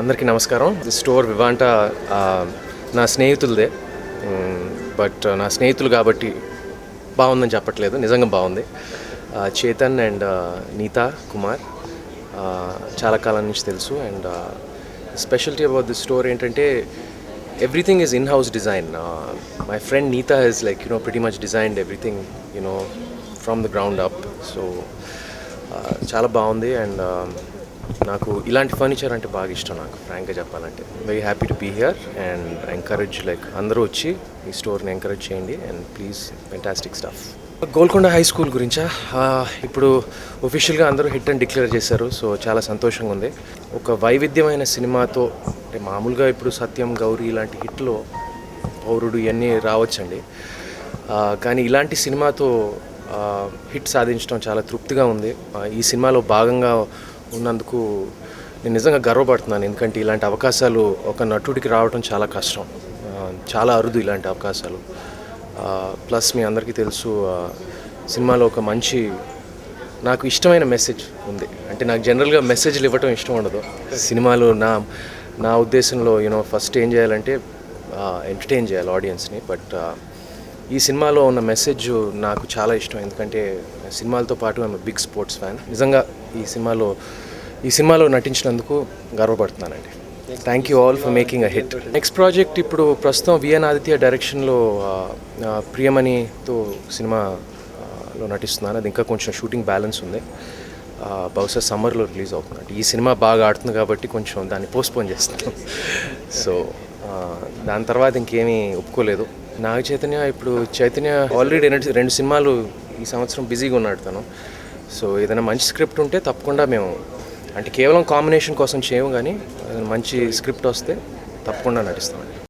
అందరికీ నమస్కారం. The store Vivanta నా స్నేహితులదే. బట్ నా స్నేహితులు కాబట్టి బాగుందని చెప్పట్లేదు, నిజంగా బాగుంది. చేతన్ అండ్ నీతా కుమార్ చాలా కాలం నుంచి తెలుసు. And speciality about the store ఏంటంటే everything is in house design. My friend Neeta has like pretty much designed everything from the ground up. So చాలా బాగుంది. అండ్ నాకు ఇలాంటి ఫర్నిచర్ అంటే బాగా ఇష్టం. నాకు ఫ్రాంక్గా చెప్పాలంటే very happy to be here and encourage like అందరూ వచ్చి ఈ స్టోర్ని ఎంకరేజ్ చేయండి and please fantastic stuff. Golconda high school గురించా, ఇప్పుడు ఒఫిషియల్గా అందరూ హిట్ అని డిక్లేర్ చేశారు. సో చాలా సంతోషంగా ఉంది. ఒక వైవిధ్యమైన సినిమాతో, అంటే మామూలుగా ఇప్పుడు సత్యం, గౌరీ ఇలాంటి హిట్లో పౌరుడు ఇవన్నీ రావచ్చండి, కానీ ఇలాంటి సినిమాతో హిట్ సాధించడం చాలా తృప్తిగా ఉంది. ఈ సినిమాలో భాగంగా ఉన్నందుకు నేను నిజంగా గర్వపడుతున్నాను. ఎందుకంటే ఇలాంటి అవకాశాలు ఒక నటుడికి రావడం చాలా కష్టం, చాలా అరుదు ఇలాంటి అవకాశాలు. ప్లస్ మీ అందరికీ తెలుసు, సినిమాలో ఒక మంచి నాకు ఇష్టమైన మెసేజ్ ఉంది. అంటే నాకు జనరల్గా మెసేజ్లు ఇవ్వటం ఇష్టం ఉండదు. సినిమాలో నా ఉద్దేశంలో ఫస్ట్ ఏం చేయాలంటే ఎంటర్టైన్ చేయాలి ఆడియన్స్ని. బట్ ఈ సినిమాలో ఉన్న మెసేజ్ నాకు చాలా ఇష్టం. ఎందుకంటే సినిమాలతో పాటు ఐఎమ్ బిగ్ స్పోర్ట్స్ ఫ్యాన్. నిజంగా ఈ సినిమాలో నటించినందుకు గర్వపడుతున్నానండి. Thank you all for making a hit. Next project ఇప్పుడు ప్రస్తుతం విఎన్ ఆదిత్య డైరెక్షన్లో ప్రియమణితో సినిమాలో నటిస్తున్నాను. అది ఇంకా కొంచెం షూటింగ్ బ్యాలెన్స్ ఉంది. బహుశా సమ్మర్లో రిలీజ్ అవుతుంది. ఈ సినిమా బాగా ఆడుతుంది కాబట్టి కొంచెం దాన్ని పోస్ట్పోన్ చేస్తాను. సో దాని తర్వాత ఇంకేమీ ఒప్పుకోలేదు. నాగ చైతన్య ఆల్రెడీ రెండు సినిమాలు ఈ సంవత్సరం బిజీగా ఉన్నాడు తను. సో ఏదైనా మంచి స్క్రిప్ట్ ఉంటే తప్పకుండా మేము, అంటే కేవలం కాంబినేషన్ కోసం చేయము, కానీ మంచి స్క్రిప్ట్ వస్తే తప్పకుండా నటిస్తామండి.